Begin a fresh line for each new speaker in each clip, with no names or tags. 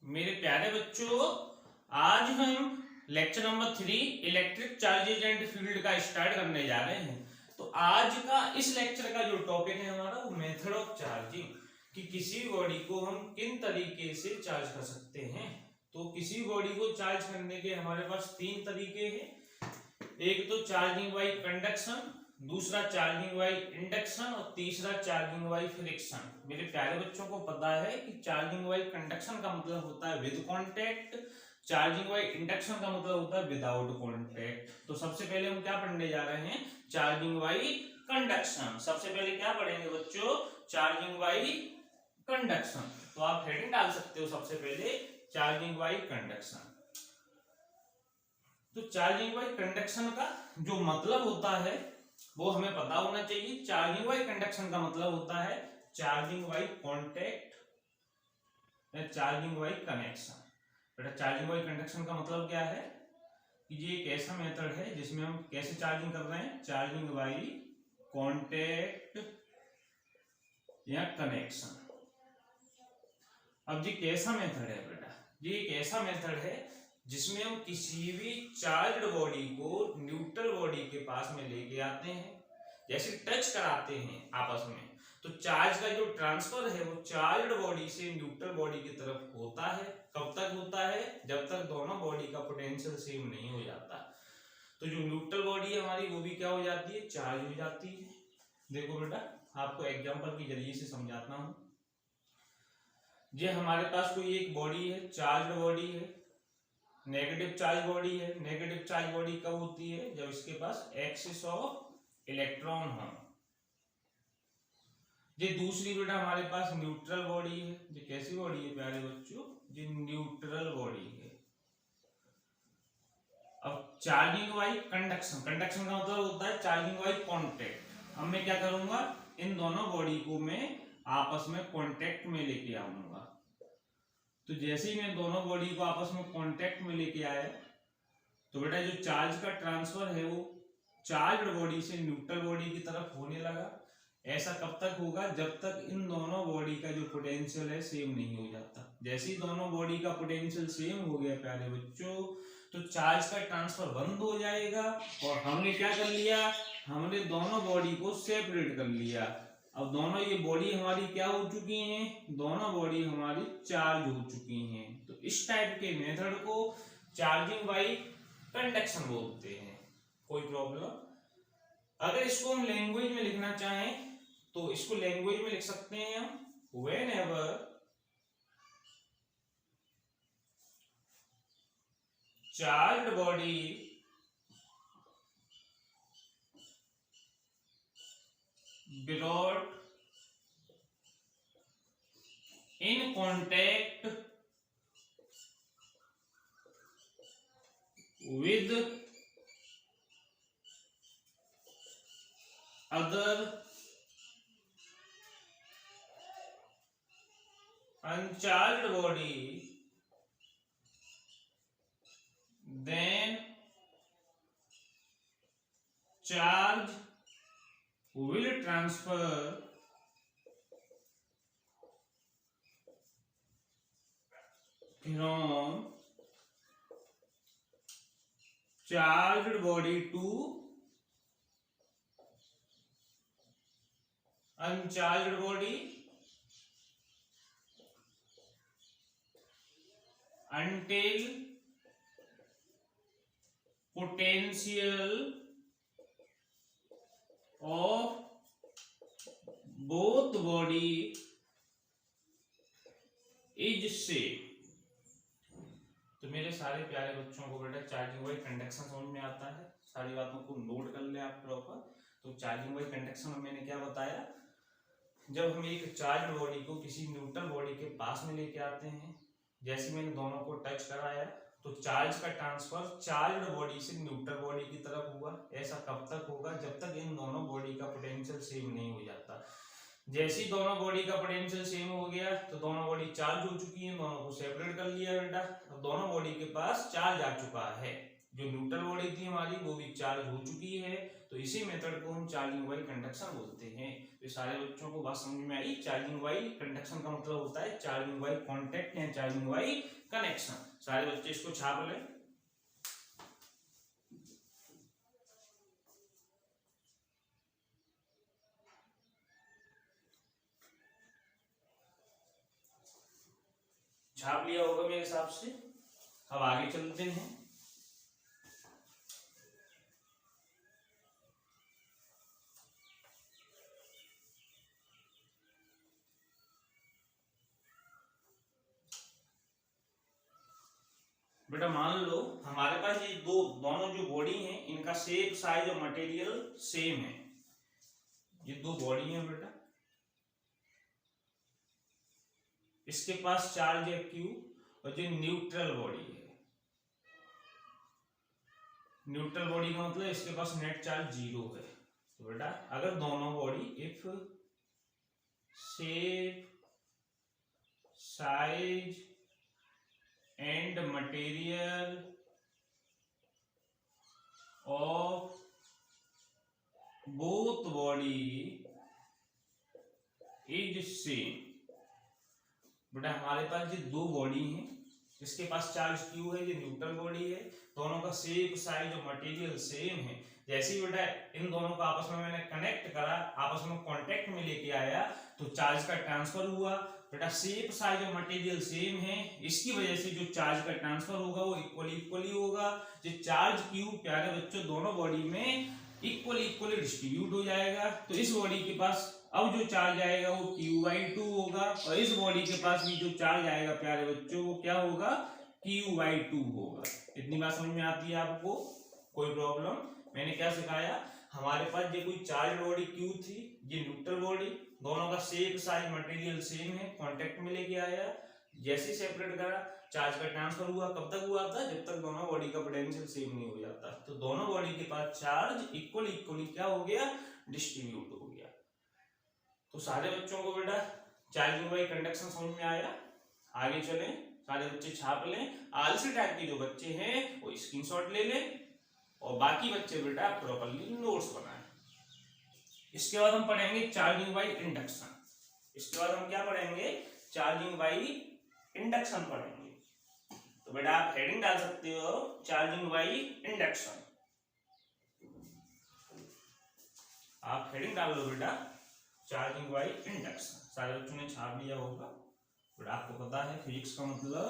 मेरे प्यारे बच्चों, आज हम lecture number 3 electric charges and field का स्टार्ट करने जा रहे हैं। तो आज का इस लेक्चर का जो टॉपिक है हमारा वो मेथड ऑफ चार्जिंग, कि किसी बॉडी को हम किन तरीके से चार्ज कर सकते हैं। तो किसी बॉडी को चार्ज करने के हमारे पास तीन तरीके हैं। एक तो चार्जिंग बाई कंडक्शन, दूसरा चार्जिंग बाई इंडक्शन और तीसरा चार्जिंग बाई फ्रिक्शन। मेरे प्यारे बच्चों को पता है कि चार्जिंग बाई कंडक्शन का मतलब होता है with contact, charging by induction का मतलब होता है विदाउट कांटेक्ट। तो सबसे पहले हम क्या पढ़ने जा रहे हैं, चार्जिंग बाई कंडक्शन। सबसे पहले क्या पढ़ेंगे बच्चों, चार्जिंग बाई कंडक्शन। तो आप हेडिंग डाल सकते हो सबसे पहले चार्जिंग बाई कंडक्शन। तो चार्जिंग बाई कंडक्शन का जो मतलब होता है वो हमें पता होना चाहिए। चार्जिंग बाई कंडक्शन का मतलब होता है चार्जिंग बाई कांटेक्ट या चार्जिंग बाई कनेक्शन। बेटा चार्जिंग बाई कंडक्शन का मतलब क्या है कि ये एक ऐसा मेथड है जिसमें हम कैसे चार्जिंग कर रहे हैं, चार्जिंग बाई कांटेक्ट या कनेक्शन। अब ये कैसा मेथड है बेटा, ये एक ऐसा मेथड है जिसमें हम किसी भी चार्ज्ड बॉडी को न्यूट्रल बॉडी के पास में लेके आते हैं, जैसे टच कराते हैं आपस में। तो चार्ज का जो ट्रांसफर है वो चार्ज्ड बॉडी से न्यूट्रल बॉडी की तरफ होता है। कब तक होता है, जब तक दोनों बॉडी का पोटेंशियल सेम नहीं हो जाता। तो जो न्यूट्रल बॉडी है हमारी वो भी क्या हो जाती है, चार्ज हो जाती है। देखो बेटा आपको एग्जांपल के जरिए से समझाता हूं। ये हमारे पास कोई एक बॉडी है, चार्ज्ड बॉडी है, नेगेटिव चार्ज बॉडी है। नेगेटिव चार्ज बॉडी कब होती है, जब इसके पास एक्सिस ऑफ इलेक्ट्रॉन हो। ये दूसरी बेटा हमारे पास न्यूट्रल बॉडी है। ये कैसी बॉडी है प्यारे बच्चों, ये न्यूट्रल बॉडी है। अब चार्जिंग बाई कंडक्शन, कंडक्शन का मतलब होता है चार्जिंग बाई कांटेक्ट। अब मैं क्या करूंगा, इन दोनों बॉडी को मैं आपस में कांटेक्ट में लेके आऊंगा। तो जैसे ही मैं दोनों बॉडी को आपस में कांटेक्ट में लेके आया तो बेटा जो चार्ज का ट्रांसफर है वो चार्ज्ड बॉडी से न्यूट्रल बॉडी की तरफ होने लगा। ऐसा कब तक होगा, जब तक इन दोनों बॉडी का जो पोटेंशियल है सेम नहीं हो जाता। जैसे ही दोनों बॉडी का पोटेंशियल सेम हो गया प्यारे बच्चों, तो चार्ज का ट्रांसफर बंद हो जाएगा और हमने क्या कर लिया, हमने दोनों बॉडी को सेपरेट कर लिया। अब दोनों ये बॉडी हमारी क्या हो चुकी हैं, दोनों बॉडी हमारी चार्ज हो चुकी हैं। तो इस टाइप के मेथड को चार्जिंग बाई कंडक्शन बोलते हैं। कोई प्रॉब्लम? अगर इसको हम लैंग्वेज में लिखना चाहें तो इसको लैंग्वेज में लिख सकते हैं हम, whenever charged body brought in contact with other uncharged body, then charge will transfer from charged body to uncharged body until potential of both body is same। तो मेरे सारे प्यारे बच्चों को बेटा चार्जिंग बाई कंडक्शन समझ में आता है। सारी बातों को नोट कर ले आप प्रॉपर। तो चार्जिंग बाई कंडक्शन में मैंने क्या बताया, जब हम एक चार्ज बॉडी को किसी न्यूट्रल बॉडी के पास में लेके आते हैं, जैसे मैंने दोनों को टच कराया तो चार्ज का ट्रांसफर चार्ज्ड बॉडी से न्यूट्रल बॉडी की तरफ हुआ। ऐसा कब तक होगा, जब तक इन दोनों बॉडी का पोटेंशियल सेम नहीं हो जाता। जैसे ही दोनों बॉडी का पोटेंशियल सेम हो गया तो दोनों बॉडी चार्ज हो चुकी है, दोनों को सेपरेट कर लिया बेटा। अब दोनों बॉडी के पास चार्ज आ चुका है। जो न्यूट्रल बॉडी थी हमारी वो भी चार्ज हो चुकी है, तो इसी मेथड को हम चार्जिंग बाई कंडक्शन बोलते हैं। तो सारे बच्चों को बात समझ में आई। चार्जिंग बाई कंडक्शन का मतलब होता है चार्जिंग बाई कॉन्टेक्ट या चार्जिंग बाई कनेक्शन। सारे बच्चे इसको छाप लें। छाप लिया होगा मेरे हिसाब से। अब आगे चलते हैं। बेटा मान लो हमारे पास ये दोनों जो बॉडी हैं इनका शेप साइज और मटेरियल सेम है। ये दो बॉडी है बेटा, इसके पास चार्ज है Q और जो न्यूट्रल बॉडी है, न्यूट्रल बॉडी का मतलब इसके पास नेट चार्ज 0 है। तो बेटा अगर दोनों body if shape size and material of both body is same. बेटा हमारे पास ये दो बॉडी हैं, इसके पास चार्ज Q है, ये न्यूट्रल बॉडी है, दोनों का शेप साइज और मटेरियल सेम है। जैसे ही बेटा इन दोनों को आपस में मैंने कनेक्ट करा, आपस में कांटेक्ट में लेके आया, तो चार्ज का ट्रांसफर हुआ। बेटा शेप साइज और मटेरियल सेम है, इसकी वजह से जो चार्ज का ट्रांसफर होगा वो इक्वली होगा। जो चार्ज Q प्यारे बच्चों दोनों बॉडी में इक्वली डिस्ट्रीब्यूट हो जाएगा। तो इस बॉडी के पास अब जो चार्ज आएगा वो Q/2 होगा, और इस बॉडी के पास भी जो चार्ज आएगा प्यारे बच्चों वो क्या होगा, Q/2 होगा। इतनी बात समझ में आती है आपको? कोई प्रॉब्लम? मैंने क्या सिखाया, हमारे पास ये कोई चार्ज बॉडी Q थी, ये न्यूट्रल बॉडी, दोनों का शेप साइज मटेरियल सेम है, कांटेक्ट में लेके आया, जैसे सेपरेट करा चार्ज का ट्रांसफर हुआ। कब तक हुआ था? जब तक दोनों बॉडी का पोटेंशियल सेम नहीं हो जाता। तो दोनों बॉडी के पास चार्ज इक्वली क्या हो गया, डिस्ट्रीब्यूट हो गया। तो सारे बच्चों को बेटा चार्जिंग बाई कंडक्शन समझ में आया। आगे चलें, सारे बच्चे छाप लें। आलसी टाइप के जो बच्चे हैं वो स्क्रीनशॉट ले लें, और बाकी बच्चे बेटा प्रॉपर्ली नोट्स बनाएं। इसके बाद हम पढ़ेंगे चार्जिंग बाई इंडक्शन। इसके बाद हम क्या पढ़ेंगे, चार्जिंग बाई इंडक्शन पढ़ेंगे। तो बेटा आप हेडिंग डाल सकते हो चार्जिंग बाई इंडक्शन। आप हेडिंग डाल लो बेटा चार्जिंग बाई इंडक्शन। सारे बच्चों ने छाप लिया होगा। बेटा आपको पता है फिजिक्स का मतलब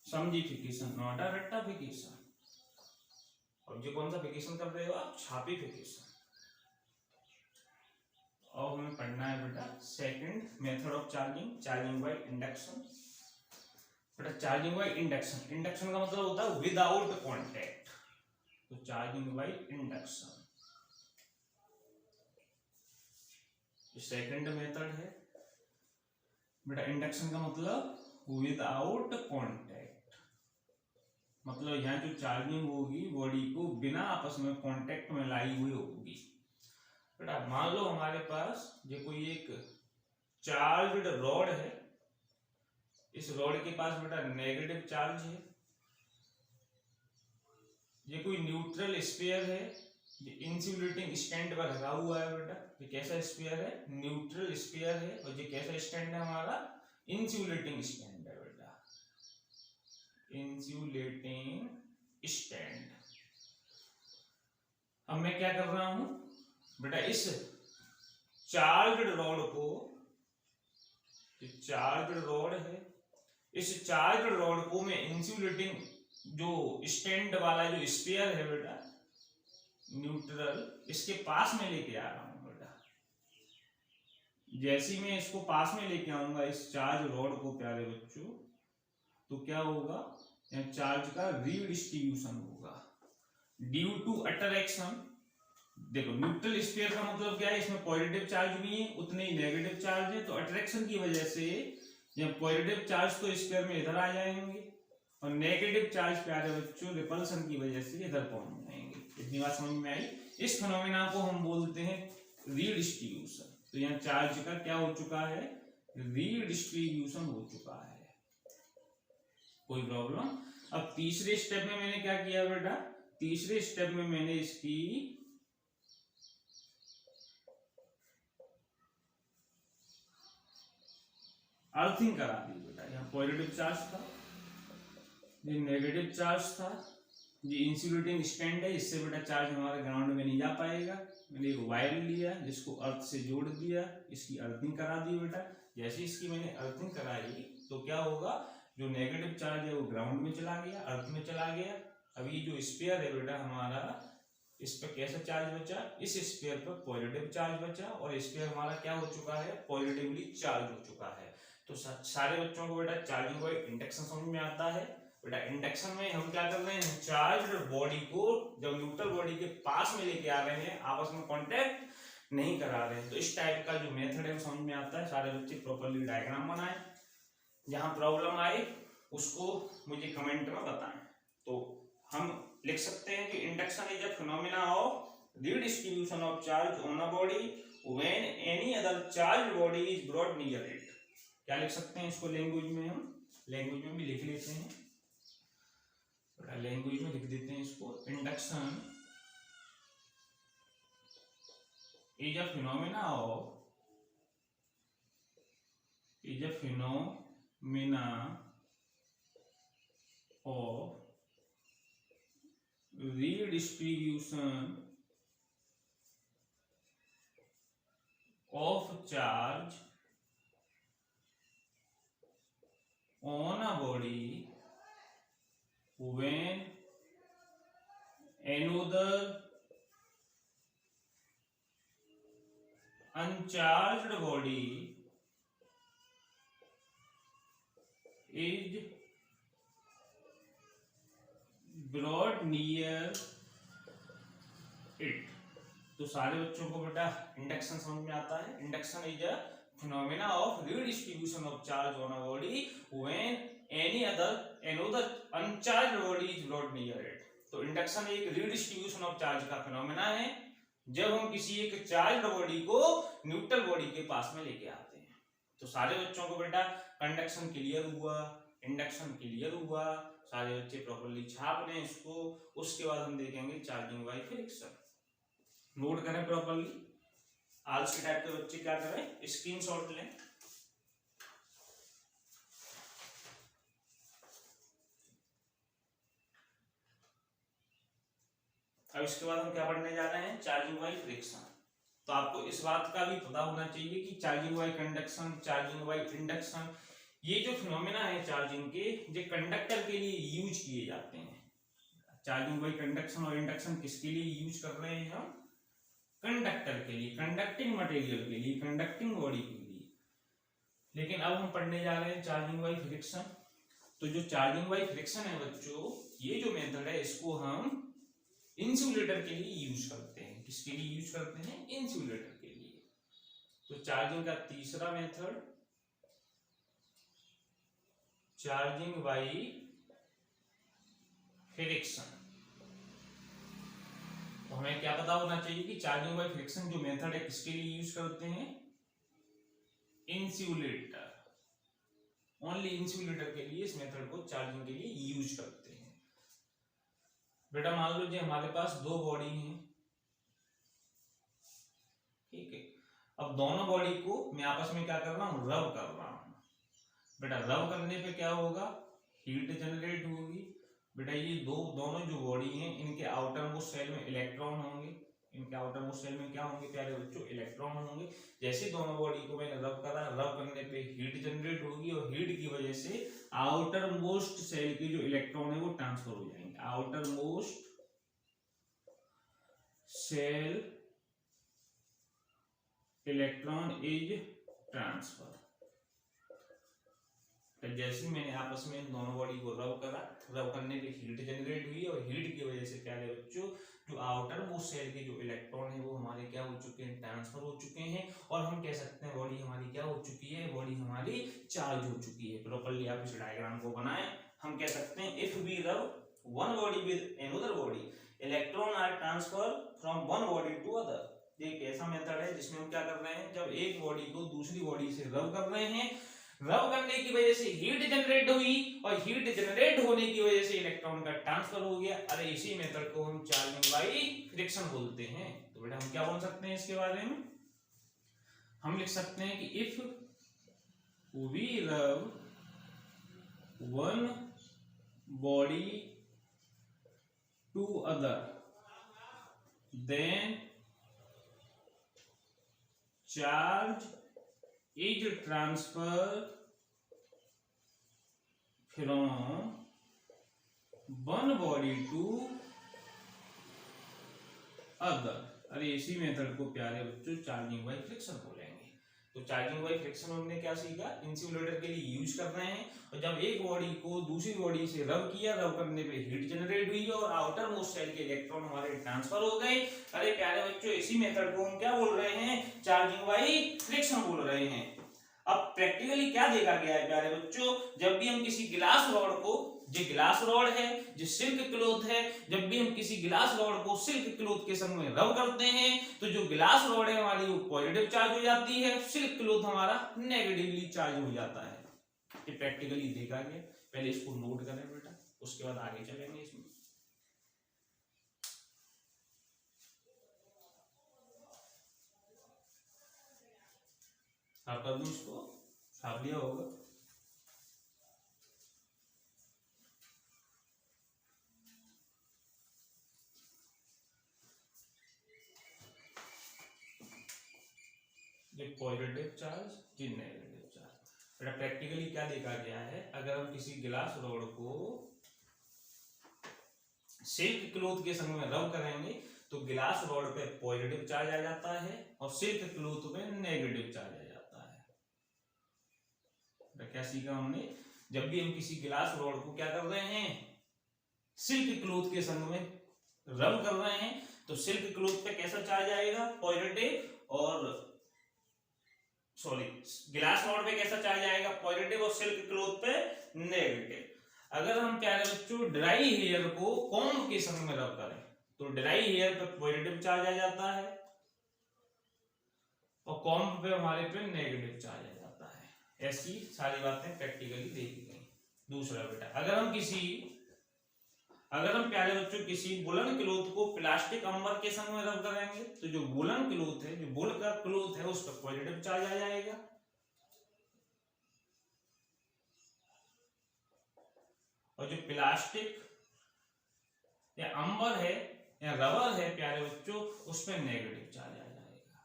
समझिफिकेशन, नॉट अ रट्टाफिकेशन। और जो कौन सा फिकेशन कर रहे हो आप, छापीफिकेशन। और हमें पढ़ना है बेटा second method of charging, charging by induction. बेटा चार्जिंग बाई इंडक्शन, इंडक्शन का मतलब होता है विदाउट कॉन्टैक्ट। तो charging by induction second method है। बेटा इंडक्शन का मतलब विदाउट कॉन्टैक्ट, मतलब यहाँ जो चार्जिंग होगी बॉडी को बिना आपस में कांटेक्ट में लाई हुई होगी। बेटा मान लो हमारे पास ये कोई एक चार्ज्ड रॉड है, इस रॉड के पास बेटा नेगेटिव चार्ज है। ये कोई न्यूट्रल स्फीयर है, ये इंसुलेटिंग स्टैंड पर लगा हुआ है। बेटा ये कैसा स्फीयर है, न्यूट्रल स्फीयर है, और ये कैसा स्टैंड है हमारा, इंसुलेटिंग स्टैंड है बेटा, इंसुलेटिंग स्टैंड। अब मैं क्या कर रहा हूं बेटा, इस चार्ज्ड रॉड को, चार्ज्ड रॉड है, इस चार्ज्ड रॉड को मैं इंसुलेटिंग जो स्टैंड वाला जो स्फीयर है बेटा न्यूट्रल, इसके पास में लेके आ रहा हूं बेटा। जैसे ही मैं इसको पास में लेके आऊंगा इस चार्ज रॉड को प्यारे बच्चों, तो क्या होगा, यहाँ चार्ज का रीडिस्ट्रीब्यूशन होगा ड्यू टू अट्रैक्शन। देखो न्यूट्रल स्फीयर का मतलब क्या है, इसमें पॉजिटिव चार्ज भी है उतने ही नेगेटिव चार्ज है, तो अट्रैक्शन की वजह से यहाँ पॉजिटिव चार्ज तो स्फीयर में इधर आ जाएंगे, और नेगेटिव चार्ज प्यारे बच्चों रिपल्सन की वजह से इधर पहुंच जाएंगे। इतनी बात समझ में आई? इस फिनोमेना को हम बोलते हैं रीडिस्ट्रीब्यूशन। तो यहाँ चार्ज का क्या हो चुका है, रीडिस्ट्रीब्यूशन हो चुका है। कोई प्रॉब्लम? अब तीसरे स्टेप में मैंने क्या किया बेटा, तीसरे स्टेप में मैंने इसकी अर्थिंग करा दी बेटा। यहाँ पॉजिटिव चार्ज था, ये नेगेटिव चार्ज था, ये इंसुलेटिंग स्टैंड है, इससे बेटा चार्ज हमारे ग्राउंड में नहीं जा पाएगा। मैंने एक वायर लिया जिसको अर्थ से जोड़ दिया, इसकी अर्थिंग करा दी बेटा। जैसे इसकी मैंने अर्थिंग कराई तो क्या होगा, जो नेगेटिव चार्ज है वो ग्राउंड में चला गया, अर्थ में चला गया। अब ये जो स्फीयर है बेटा हमारा, इस पर कैसा चार्ज बचा, इस स्फीयर पर पॉजिटिव चार्ज बचा, और स्फीयर हमारा क्या हो चुका है, पॉजिटिवली चार्ज हो चुका है। तो सारे बच्चों को बेटा चार्जिंग वाइज इंडक्शन समझ में आता है। बेटा इंडक्शन में हम क्या कर रहे हैं, चार्ज्ड बॉडी को जब न्यूट्रल बॉडी के पास में लेके आ रहे हैं, आपस में कांटेक्ट नहीं करा रहे हैं। तो इस टाइप का जो मेथड है वो समझ में आता है। सारे बच्चे प्रॉपर्ली डायग्राम बनाएं, जहां प्रॉब्लम आए उसको मुझे कमेंट में बताएं। तो हम लिख सकते हैं कि induction is a phenomena of redistribution of charge on a body when any other charge body is brought near it. क्या लिख सकते हैं इसको लैंग्वेज में, हम लैंग्वेज में भी लिख लेते हैं, लैंग्वेज में लिख देते हैं इसको। Induction is a phenomena of redistribution of charge on a body when another uncharged body is brought near it। तो सारे बच्चों को बेटा इंडक्शन समझ में आता है। Induction is a phenomena of redistribution of charge on a body when any another uncharged body is brought near it. तो इंडक्शन एक रीडिस्ट्रीब्यूशन ऑफ चार्ज का फिनोमेना है, जब हम किसी एक चार्ज्ड बॉडी को न्यूट्रल बॉडी के पास में लेके आते हैं। तो सारे बच्चों को बेटा कंडक्शन क्लियर हुआ, इंडक्शन क्लियर हुआ, सारे बच्चे प्रॉपर्ली छाप लें इसको। उसके बाद हम देखेंगे चार्जिंग बाय फ्रिक्शन। नोट करें प्रॉपर्ली। आज के टाइप के बच्चे क्या करें, स्क्रीनशॉट लें। अब इसके बाद हम क्या पढ़ने जा रहे हैं, चार्जिंग बाय फ्रिक्शन। तो आपको इस बात का भी पता होना चाहिए कि charging by conduction, charging by induction, ये जो फिनोमेना है चार्जिंग के, ये कंडक्टर के लिए यूज किए जाते हैं। चार्जिंग बाय कंडक्शन और इंडक्शन किसके लिए यूज कर रहे हैं हम, कंडक्टर के लिए, कंडक्टिंग मटेरियल के लिए, कंडक्टिंग बॉडी के लिए। लेकिन अब हम पढ़ने जा रहे हैं चार्जिंग बाय फ्रिक्शन। तो जो चार्जिंग बाय फ्रिक्शन है बच्चों, ये जो मेथड है इसको हम इंसुलेटर के लिए यूज करते हैं। किसके लिए यूज करते हैं, इंसुलेटर के लिए। तो चार्जिंग का तीसरा मेथड, चार्जिंग बाय फ्रिक्शन। तो हमें क्या पता होना चाहिए कि चार्जिंग बाय फ्रिक्शन जो मेथड है किसके लिए यूज करते हैं, इंसुलेटर, ओनली इंसुलेटर के लिए इस मेथड को चार्जिंग के लिए यूज करते हैं। बेटा मान लो जी हमारे पास दो बॉडी हैं, ठीक है। अब दोनों बॉडी को मैं आपस में क्या कर रहा हूं, रब कर रहा हूं। बेटा रब करने पे क्या होगा, हीट जनरेट होगी। बेटा ये दोनों जो बॉडी हैं, इनके आउटर मोस्ट सेल में इलेक्ट्रॉन होंगे। इनके आउटर मोस्ट सेल में क्या होंगे प्यारे बच्चों, इलेक्ट्रॉन होंगे। जैसे दोनों बॉडी को मैंने रब करा, रब करने पे हीट जनरेट होगी, और हीट की वजह से आउटर मोस्ट सेल के जो इलेक्ट्रॉन है वो ट्रांसफर हो जाएंगे। Outer most shell electron is transfer. तो जैसे मैंने आपस में दोनों बॉडी को रब करा, रब करने पे हीट जनरेट हुई, और हीट की वजह से प्यारे बच्चों जो आउटर मोस्ट सेल के जो इलेक्ट्रॉन है वो हमारे क्या हो चुके हैं, ट्रांसफर हो चुके हैं। और हम कह सकते हैं बॉडी हमारी क्या हो चुकी है, बॉडी हमारी चार्ज हो चुकी है। प्रॉपर्ली आप इस डायग्राम को बनाएं। हम कह सकते हैं if we rub one body with another body, electron are transfer from one body to other. ये एक ऐसा मेथड है जिसमें हम क्या कर रहे हैं, जब एक बॉडी को दूसरी बॉडी से रब कर रहे हैं रब करने की वजह से हीट जनरेट हुई और हीट जनरेट होने की वजह से इलेक्ट्रॉन का ट्रांसफर हो गया। अरे इसी मेथड को हम चार्जिंग बाई फ्रिक्शन बोलते हैं। तो बेटा हम क्या बोल सकते हैं इसके बारे में, हम लिख सकते हैं कि if we rub one body to other then charge is transferred from one body to other। अरे इसी मेथड को प्यारे बच्चों चार्जिंग बाई फ्रिक्शन बोलेंगे। तो चार्जिंग बाई फ्रिक्शन हमने क्या सीखा, इंसुलेटर के लिए यूज कर रहे हैं, और जब एक बॉडी को दूसरी बॉडी से रब किया, रब करने पे हीट जनरेट हुई और आउटर मोस्ट शेल के इलेक्ट्रॉन हमारे ट्रांसफर हो गए। अरे प्यारे बच्चों इसी मेथड को हम क्या बोल रहे हैं, चार्जिंग बाई फ्रिक्शन बोल रहे हैं। अब प्रैक्टिकली क्या देखा गया है प्यारे बच्चों, जब भी हम किसी गिलास रॉड को, जो गिलास रॉड है, जो सिल्क क्लॉथ है, जब भी हम किसी गिलास रॉड को सिल्क क्लॉथ के संग में रब करते हैं तो जो गिलास रॉड है हमारी वो पॉजिटिव चार्ज हो जाती है, सिल्क क्लॉथ हमारा नेगेटिवली चार्ज हो जाता है। ये प्रैक्टिकली देखा गया। पहले इसको नोट करें बेटा, उसके बाद आगे चलेंगे इसमें। आप कर दूं इसको, छाप लिया होगा। ये पॉजिटिव चार्ज, ये नेगेटिव चार्ज। बेटा प्रैक्टिकली क्या देखा गया है, अगर हम किसी गिलास रॉड को सिल्क क्लॉथ के संग में रब करेंगे तो गिलास रॉड पे पॉजिटिव चार्ज आ जाता है और सिल्क क्लॉथ पे नेगेटिव चार्ज आ जाता है। क्या सीखा हमने, जब भी हम किसी गिलास रॉड को क्या कर रहे हैं, सिल्क क्लॉथ के संग में रब कर रहे हैं तो सिल्क क्लॉथ पे कैसा चार्ज आएगा, पॉजिटिव, और सॉरी गिलास रॉड पे कैसा चार्ज आएगा, पॉजिटिव, और सिल्क क्लॉथ पे नेगेटिव। अगर हम प्यारे बच्चों ड्राई हेयर को कॉम्ब के संग में रब करें तो ड्राई हेयर पे पॉजिटिव चार्ज आ जाता है और कॉम्ब पे हमारे पे नेगेटिव चार्ज आ जाता है। ऐसी सारी बातें प्रैक्टिकली देखी गई। दूसरा बेटा, अगर हम प्यारे बच्चों किसी वुलन क्लॉथ को प्लास्टिक अंबर के संग में रब करेंगे तो जो वुलन क्लॉथ है, जो वुल का क्लॉथ है, उस पर पॉजिटिव चार्ज आ जाएगा, और जो प्लास्टिक या अंबर है या रबर है प्यारे बच्चों, उस पर नेगेटिव चार्ज आ जाएगा।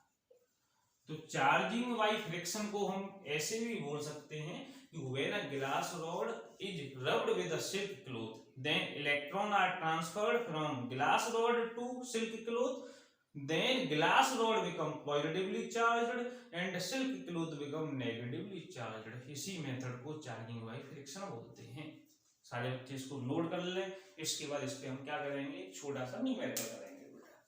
तो चार्जिंग बाई फ्रिक्शन को हम ऐसे भी बोल सकते हैं कि when a glass rod is rubbed with a silk cloth then electron are transferred from glass rod to silk cloth, then glass rod become positively charged and silk cloth become negatively charged। इसी method को charging by friction बोलते हैं। सारे बच्चे इसको note कर लें। इसके बाद इस पे हम क्या करेंगे, छोटा सा न्यूमेरिकल करेंगे बेटा।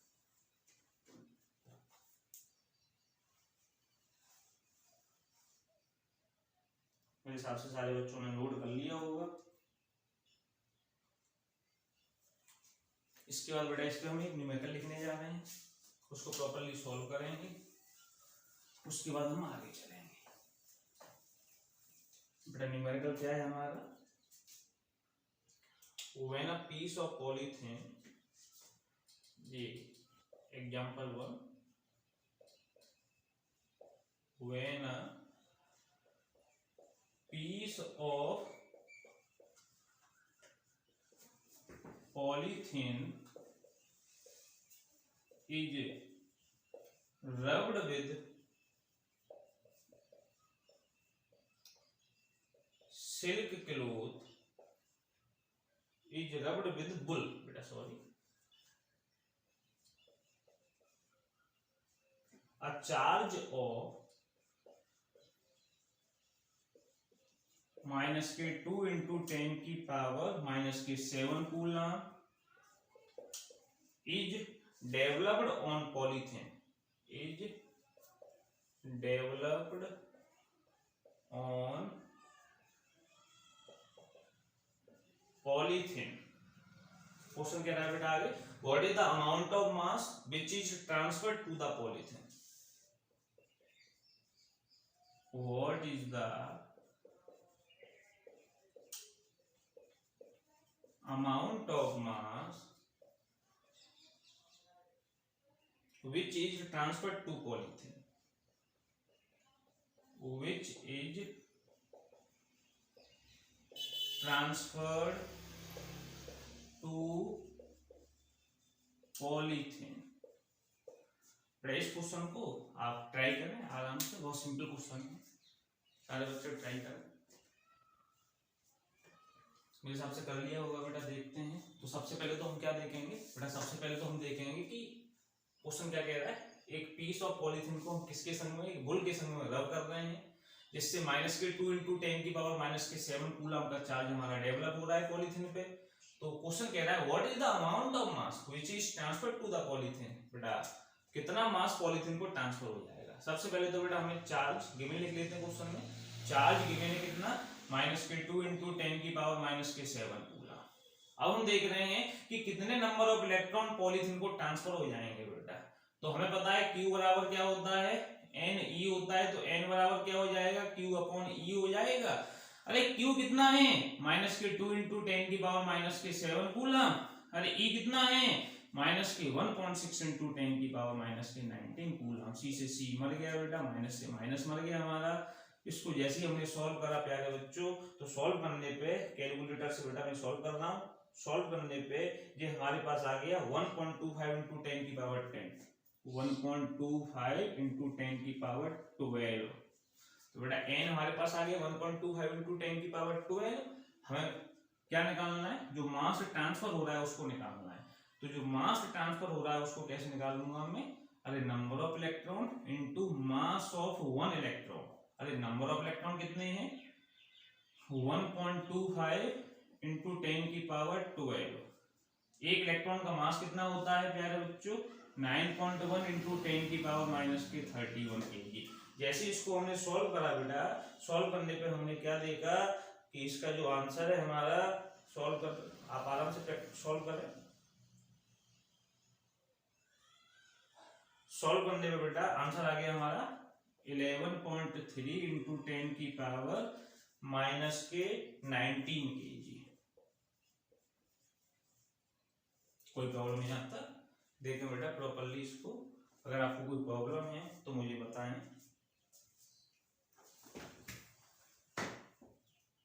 मेरे हिसाब से सारे बच्चों ने नोट कर लिया होगा। इसके बाद बेटा इस पे हम एक न्यूमेरिकल लिखने जा रहे हैं, उसको प्रॉपर्ली सॉल्व करेंगे, उसके बाद हम आगे चलेंगे। बेटा न्यूमेरिकल क्या है हमारा, when a piece of polythene, ये example 1, when a piece of polythene is rubbed with silk cloth, is rubbed with wool, beta sorry, a charge of -2 into 10 की power -7 coulomb is developed on polythene, is developed on polythene। Question कह रहा है बेटा आगे, what is the amount of mass which is transferred to the polythene, what is the amount of mass which is transferred to polythene, which is transferred to polythene। इस question को आप try करें आराम से, बहुत सिंपल क्वेश्चन है, सारे बच्चे ट्राई करें। मेरे हिसाब से कर लिया होगा बेटा, देखते हैं। तो सबसे पहले तो हम क्या देखेंगे बेटा, सबसे पहले तो हम देखेंगे कि क्वेश्चन क्या कह रहा है। एक पीस ऑफ पॉलीथीन को हम किसके संग में, एक बुल के संग में रब कर रहे हैं, जिससे -2 × 10⁻⁷ कूलम का चार्ज हमारा डेवलप हो रहा है पॉलीथीन पे। तो क्वेश्चन कह रहा है what is the amount of mass which is transferred to the polythene. बेटा कितना मास पॉलीथीन को ट्रांसफर हो जाएगा। सबसे पहले तो बेटा हमें चार्ज गिवन लिख लेते हैं क्वेश्चन में। चार्ज गिवन है कितना, -2 × 10⁻⁷ कूलम। अब हम देख रहे हैं कि कितने नंबर ऑफ इलेक्ट्रॉन पॉलीथीन को ट्रांसफर हो जाएंगे बेटा। तो हमें पता है Q बराबर क्या होता है, NE होता है। तो N बराबर क्या हो जाएगा, Q/E हो जाएगा। अरे Q कितना है, -2 × 10⁻⁷ कूलम। अरे E कितना है, -1.6 × 10⁻⁻19 कूलम। C से C मर गया बेटा, माइनस से माइनस मर गया हमारा। इसको जैसे ही हमने सॉल्व करा प्यारे बच्चों, तो सॉल्व करने पे कैलकुलेटर से बेटा मैं सॉल्व कर रहा हूँ। सॉल्व करने पे ये हमारे पास आ गया 1.25 × 10⁻10, 1.25 × 10⁻12। तो बेटा n हमारे पास आ गया 1.25 × 10⁻12। हमें क्या निकालना है, जो मास ट्रांसफर हो रहा है उसको निकालना है। तो जो मास ट्रांसफर हो रहा है उसको कैसे निकालूंगा मैं, अरे number of electron into mass of one electron. अरे नंबर ऑफ इलेक्ट्रॉन कितने हैं, 1.25 × 10⁻12। एक इलेक्ट्रॉन का मास कितना होता है प्यारे बच्चों, 9.1 × 10⁻31 kg। जैसे इसको हमने सॉल्व करा बेटा, सॉल्व करने पे हमने क्या देखा कि इसका जो आंसर है हमारा, सॉल्व कर, आप आराम से सॉल्व करें। सॉल्व करने पे बेटा आंसर आ गया हमारा 11.3 × 10⁻19 kg। कोई प्रॉब्लम नहीं आता, देखें बेटा प्रॉपर्ली इसको। अगर आपको कोई प्रॉब्लम है तो मुझे बताएं।